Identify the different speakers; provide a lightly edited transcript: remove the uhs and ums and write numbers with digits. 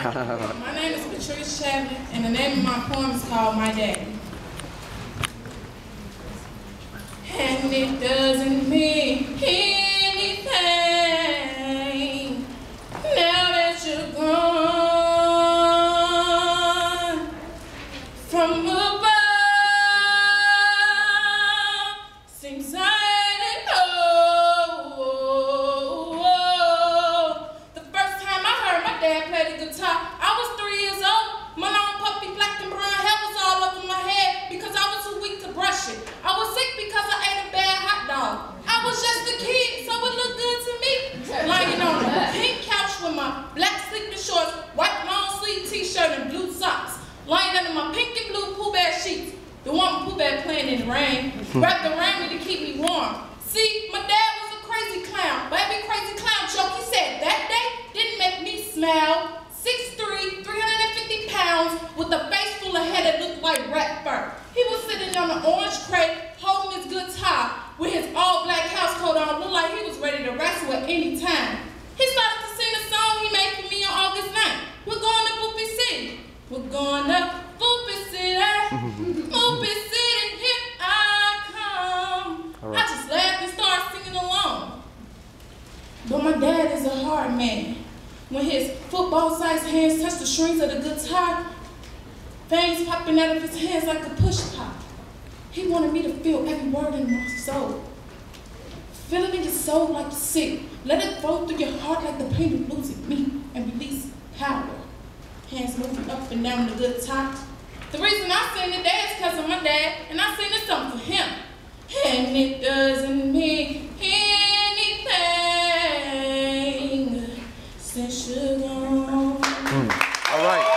Speaker 1: My name is Patrice Chapman, and the name of my poem is called My Daddy. And it doesn't mean anything now that you're gone from above. Seems I didn't know. The first time I heard my dad play the guitar, I was 3 years old. My long puppy black and brown hair was all over my head because I was too weak to brush it. I was sick because I ate a bad hot dog. I was just a kid, so it looked good to me. Lying on a pink couch with my black sleeping shorts, white long sleeve t-shirt, and blue socks. Lying under my pink and blue Pooh Bear sheets. The one with Pooh Bear playing in the rain. Wrapped around me to keep me warm. See, my dad was a crazy clown. But every crazy clown joke he said that day didn't make me smile. 6'3", 350 pounds, with a face full of hair that looked like rat fur. He was sitting on an orange crate, holding his guitar, with his all-black house coat on, looked like he was ready to wrestle at any time. He started to sing the song he made for me on August 9th. We're going to Boopie City. We're going to Boopie City. Boopie City, here I come. Right. I just laughed and started singing along. But my dad is a hard man. When his football-sized hands touch the strings of the guitar, veins popping out of his hands like a push pop. He wanted me to feel every word in my soul. Feel it in your soul like you're sick. Let it flow through your heart like the pain of losing me and release power. Hands moving up and down the guitar. The reason I sing today is because of my dad, and I sing this song for him. And it doesn't mean anything since you're gone.
Speaker 2: All right.